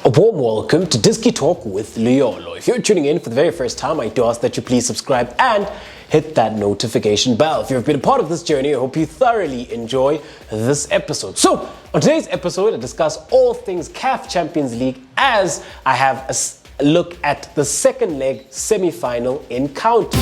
A warm welcome to Disky Talk with Liolo. If you're tuning in for the very first time, I do ask that you please subscribe and hit that notification bell. If you've been a part of this journey, I hope you thoroughly enjoy this episode. So, on today's episode, I discuss all things CAF Champions League as I have a look at the second leg semi-final encounter.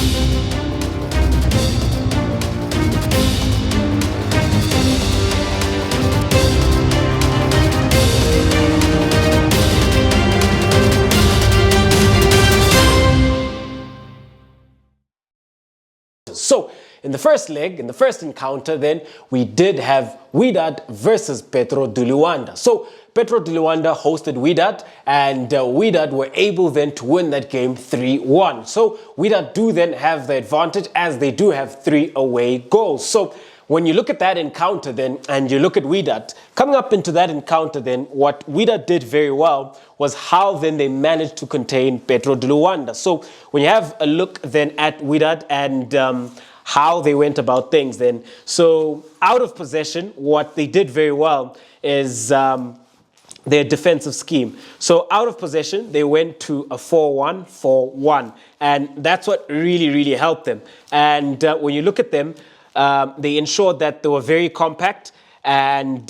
So, in the first leg, in the first encounter, then we did have Wydad versus Petro De Luanda. So, Petro De Luanda hosted Wydad, and Wydad were able then to win that game 3-1. So, Wydad do then have the advantage as they do have 3 away goals. So, when you look at that encounter then, and you look at Wydad, coming up into that encounter then, what Wydad did very well was how then they managed to contain Petro De Luanda. So when you have a look then at Wydad and how they went about things then, so out of possession, what they did very well is their defensive scheme. So out of possession, they went to a 4-1-4-1, and that's what really helped them. And when you look at them, they ensured that they were very compact and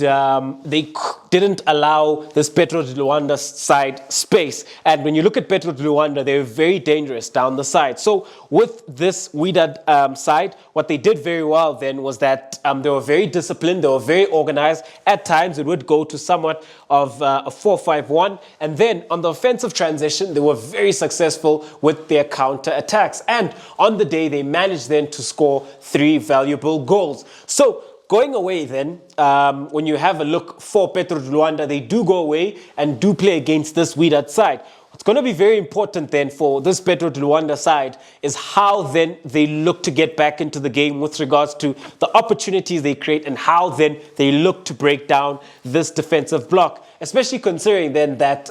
they didn't allow this Petro De Luanda side space. And when you look at Petro De Luanda, they were very dangerous down the side. So with this Wydad side, what they did very well then was that they were very disciplined, they were very organized. At times, it would go to somewhat of a 4-5-1. And then on the offensive transition, they were very successful with their counter attacks. And on the day, they managed then to score 3 valuable goals. So going away then, when you have a look for Petro De Luanda, they do go away and do play against this Wydad side. What's going to be very important then for this Petro De Luanda side is how then they look to get back into the game with regards to the opportunities they create and how then they look to break down this defensive block. Especially considering then that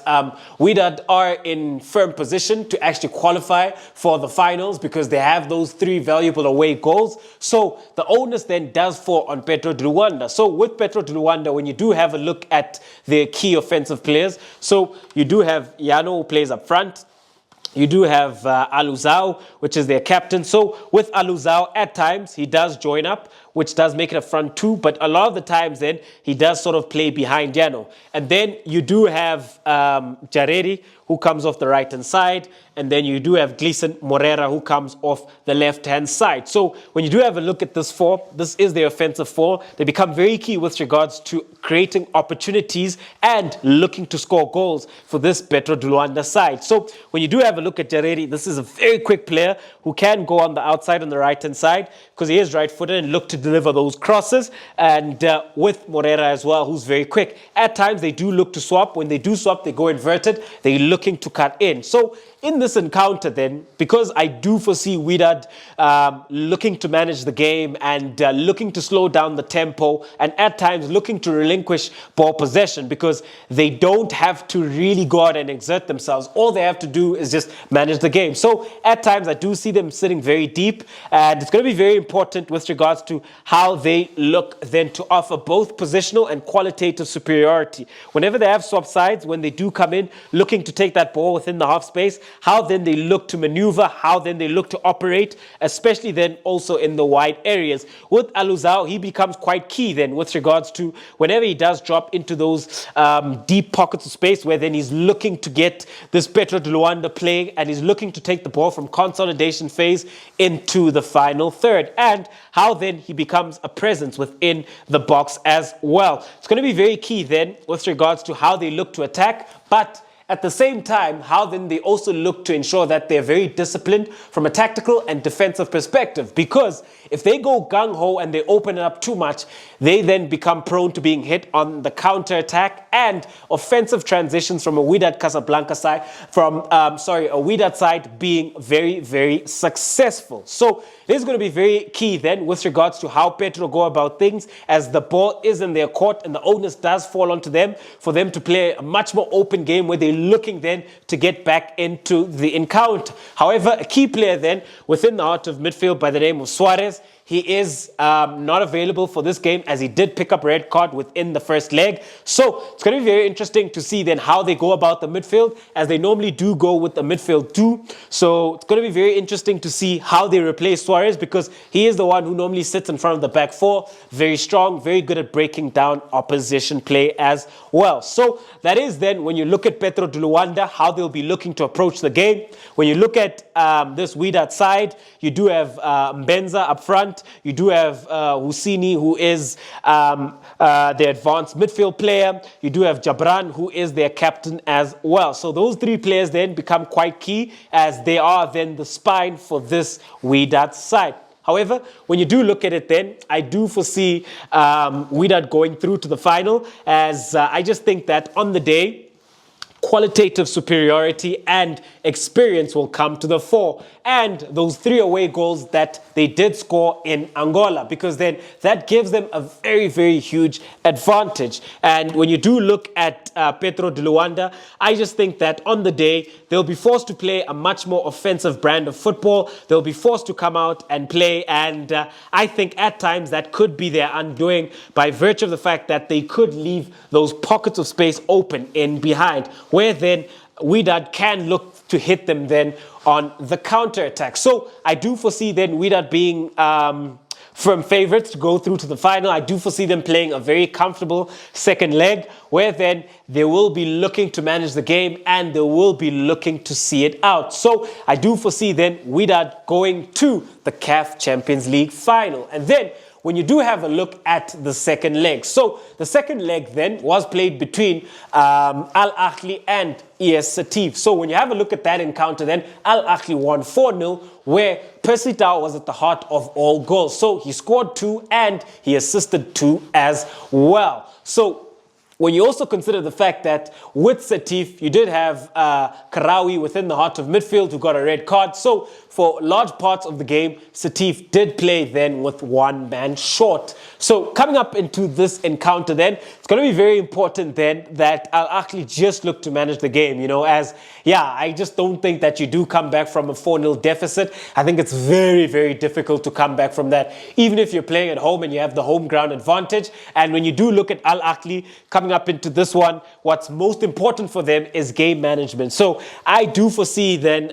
Wydad are in firm position to actually qualify for the finals because they have those 3 valuable away goals. So the onus then does fall on Petro De Luanda. So with Petro De Luanda, when you do have a look at their key offensive players, so you do have Yano who plays up front. You do have Aluzao, which is their captain. So with Aluzao, at times, he does join up, which does make it a front 2. But a lot of the times then, he does sort of play behind Yano. And then you do have Jareri, who comes off the right-hand side. And then you do have Gleason Morera, who comes off the left-hand side. So when you do have a look at this 4, this is their offensive 4. They become very key with regards to creating opportunities and looking to score goals for this Petro De Luanda side. So when you do have a look at Jareri, this is a very quick player who can go on the outside on the right-hand side because he is right-footed and look to deliver those crosses. And with Morera as well, who's very quick. At times, they do look to swap. When they do swap, they go inverted. They're looking to cut in. So in this encounter then, because I do foresee Wydad looking to manage the game and looking to slow down the tempo and at times looking to relinquish ball possession because they don't have to really go out and exert themselves. All they have to do is just manage the game. So at times I do see them sitting very deep, and it's going to be very important with regards to how they look then to offer both positional and qualitative superiority. Whenever they have swap sides, when they do come in looking to take that ball within the half space, how then they look to maneuver, how then they look to operate, especially then also in the wide areas. With Aluzao, he becomes quite key then with regards to whenever he does drop into those deep pockets of space where then he's looking to get this Petro De Luanda playing and he's looking to take the ball from consolidation phase into the final third, and how then he becomes a presence within the box as well. It's going to be very key then with regards to how they look to attack, but at the same time, how then they also look to ensure that they're very disciplined from a tactical and defensive perspective. Because if they go gung-ho and they open it up too much, they then become prone to being hit on the counter-attack and offensive transitions from a Wydad Casablanca side, from, a Wydad side being very successful. So it is going to be very key then with regards to how Petro go about things, as the ball is in their court and the onus does fall onto them for them to play a much more open game where they're looking then to get back into the encounter. However, a key player then within the heart of midfield by the name of Suarez, he is not available for this game as he did pick up a red card within the first leg. So it's going to be very interesting to see then how they go about the midfield, as they normally do go with the midfield two. So it's going to be very interesting to see how they replace Suarez, because he is the one who normally sits in front of the back four. Very strong, very good at breaking down opposition play as well. So that is then when you look at Petro De Luanda, how they'll be looking to approach the game. When you look at this Wydad side, you do have Mbenza up front. You do have Husini, who is the advanced midfield player. You do have Jabran, who is their captain as well. So those three players then become quite key, as they are then the spine for this Wydad side. However, when you do look at it then, I do foresee Wydad going through to the final, as I just think that on the day, qualitative superiority and experience will come to the fore, and those 3 away goals that they did score in Angola, because then that gives them a very, very huge advantage. And when you do look at Petro De Luanda, I just think that on the day they'll be forced to play a much more offensive brand of football. They'll be forced to come out and play, and I think at times that could be their undoing, by virtue of the fact that they could leave those pockets of space open in behind, where then Wydad can look to hit them then on the counter-attack. So I do foresee then Wydad being firm favourites to go through to the final. I do foresee them playing a very comfortable second leg, where then they will be looking to manage the game and they will be looking to see it out. So I do foresee then Wydad going to the CAF Champions League final. And then when you do have a look at the second leg. So the second leg then was played between Ahly and ES Setif. So when you have a look at that encounter then, Ahly won 4-0, where Percy Tau was at the heart of all goals. So he scored 2 and he assisted 2 as well. So when you also consider the fact that with Setif, you did have Karawi within the heart of midfield who got a red card. So for large parts of the game, Setif did play then with 1 man short. So coming up into this encounter then, it's going to be very important then that Ahly just look to manage the game, you know, as, yeah, I just don't think that you do come back from a 4-0 deficit. I think it's very, very difficult to come back from that, even if you're playing at home and you have the home ground advantage. And when you do look at Ahly coming up into this one, what's most important for them is game management. So I do foresee then,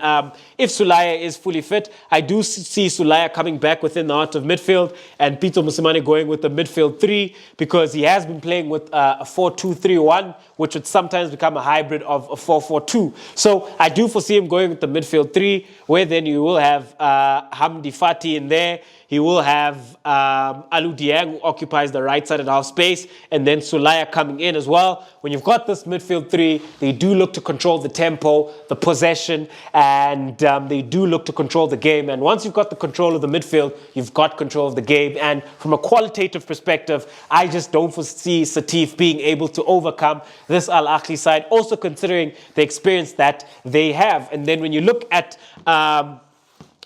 if Sulaya is fully fit, I do see Sulaya coming back within the heart of midfield, and Pito Musimane going with the midfield 3, because he has been playing with a 4-2-3-1, which would sometimes become a hybrid of a 4-4-2. So I do foresee him going with the midfield 3, where then you will have Hamdi Fati in there. He will have Alou Dieng, who occupies the right side of the half space, and then Sulaya coming in as well. When you've got this midfield 3, they do look to control the tempo, the possession, and they do look to control the game. And once you've got the control of the midfield, you've got control of the game. And from a qualitative perspective, I just don't foresee Setif being able to overcome this Ahly side, also considering the experience that they have. And then when you look at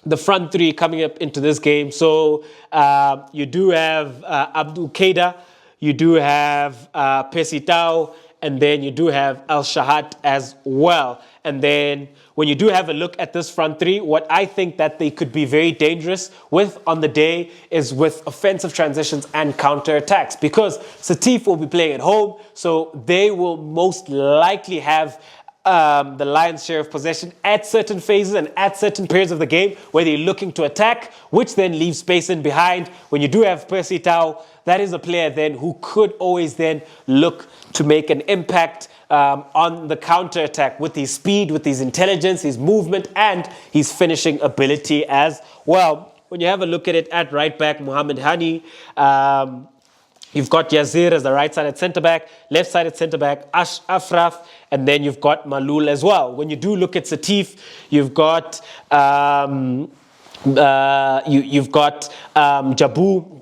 the front 3 coming up into this game. So you do have Abdul Qaeda, you do have Percy Tau, and then you do have Al Shahat as well. And then when you do have a look at this front 3, what I think that they could be very dangerous with on the day is with offensive transitions and counter-attacks, because Setif will be playing at home, so they will most likely have the lion's share of possession at certain phases and at certain periods of the game where they're looking to attack, which then leaves space in behind. When you do have Percy Tau, that is a player then who could always then look to make an impact on the counter-attack with his speed, with his intelligence, his movement, and his finishing ability as well. When you have a look at it at right back, Mohamed Hani, you've got Yazir as the right-sided centre-back, left-sided centre-back, Ashraf, and then you've got Malul as well. When you do look at Setif, you've got Jabu,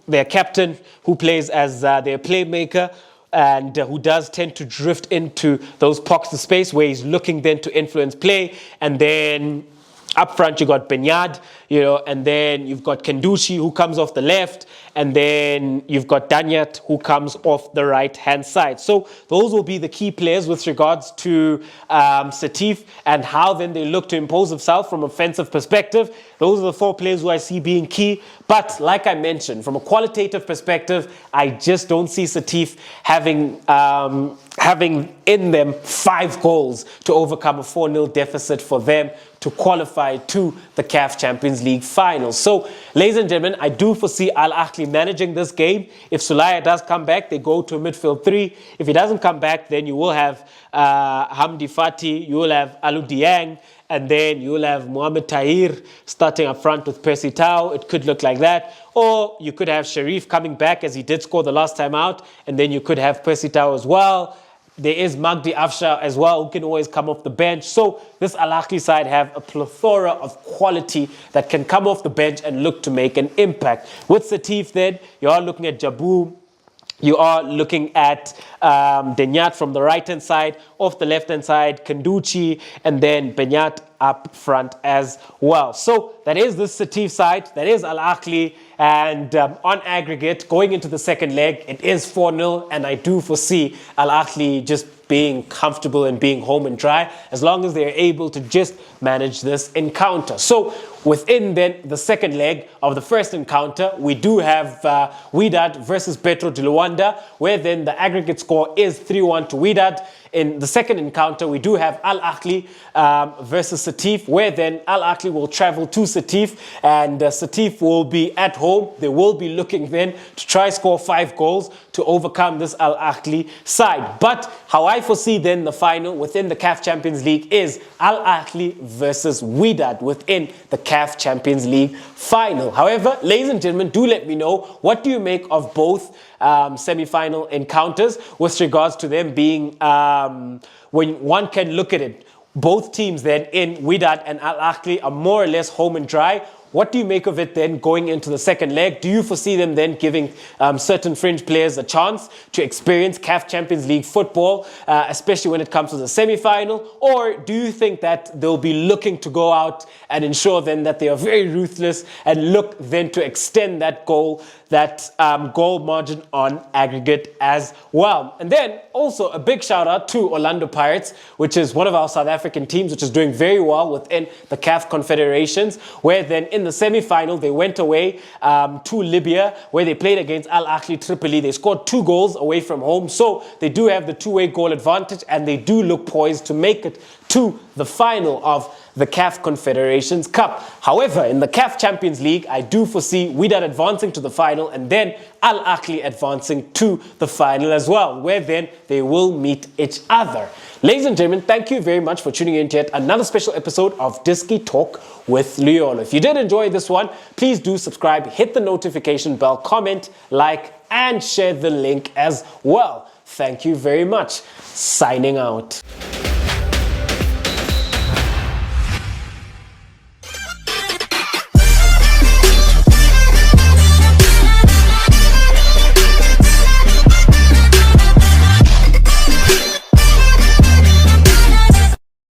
their captain, who plays as their playmaker, and who does tend to drift into those pockets of space where he's looking then to influence play. And then up front, you got Benyad, you know, and then you've got Kendushi, who comes off the left, and then you've got Danyat, who comes off the right-hand side. So those will be the key players with regards to Setif and how then they look to impose themselves from offensive perspective. Those are the 4 players who I see being key. But like I mentioned, from a qualitative perspective, I just don't see Setif having in them 5 goals to overcome a 4-0 deficit for them to qualify to the CAF Champions League final. So, ladies and gentlemen, I do foresee Al Ahly managing this game. If Sulaya does come back, they go to a midfield 3. If he doesn't come back, then you will have Hamdi Fati, you will have Alou Dieng, and then you'll have Mohamed Tahir starting up front with Percy Tau. It could look like that. Or you could have Sharif coming back, as he did score the last time out, and then you could have Percy Tau as well. There is Magdi Afshar as well, who can always come off the bench. So this Al Ahly side have a plethora of quality that can come off the bench and look to make an impact. With Setif then, you are looking at Jabu. You are looking at Danyat from the right-hand side. Off the left-hand side, Kanduchi, and then Benyat up front as well. So that is the Setif side. That is Al Ahly. And on aggregate, going into the second leg, it is 4-0. And I do foresee Al Ahly just being comfortable and being home and dry as long as they're able to just manage this encounter. So within then the second leg of the first encounter, we do have Wydad versus Petro De Luanda, where then the aggregate score is 3-1 to Wydad. In the second encounter, we do have Al Ahly versus Setif, where then Al Ahly will travel to Setif, and Setif will be at home. They will be looking then to try score 5 goals to overcome this Al Ahly side. But how I foresee then the final within the CAF Champions League is Al Ahly versus Wydad within the CAF Champions League final. However, ladies and gentlemen, do let me know, what do you make of both semi-final encounters with regards to them being, when one can look at it, both teams then in Wydad and Al Ahly are more or less home and dry. What do you make of it then going into the second leg? Do you foresee them then giving certain fringe players a chance to experience CAF Champions League football, especially when it comes to the semi-final? Or do you think that they'll be looking to go out and ensure then that they are very ruthless and look then to extend that goal margin on aggregate as well? And then also a big shout out to Orlando Pirates, which is one of our South African teams, which is doing very well within the CAF Confederations, where then in the semi-final they went away to Libya, where they played against Al Ahly Tripoli. They scored 2 goals away from home, so they do have the 2-way goal advantage, and they do look poised to make it to the final of the CAF Confederations Cup. However, in the CAF Champions League, I do foresee Wydad advancing to the final and then Al Ahly advancing to the final as well, where then they will meet each other. Ladies and gentlemen, thank you very much for tuning in to yet another special episode of Diski Talk with Leolo. If you did enjoy this one, please do subscribe, hit the notification bell, comment, like, and share the link as well. Thank you very much. Signing out.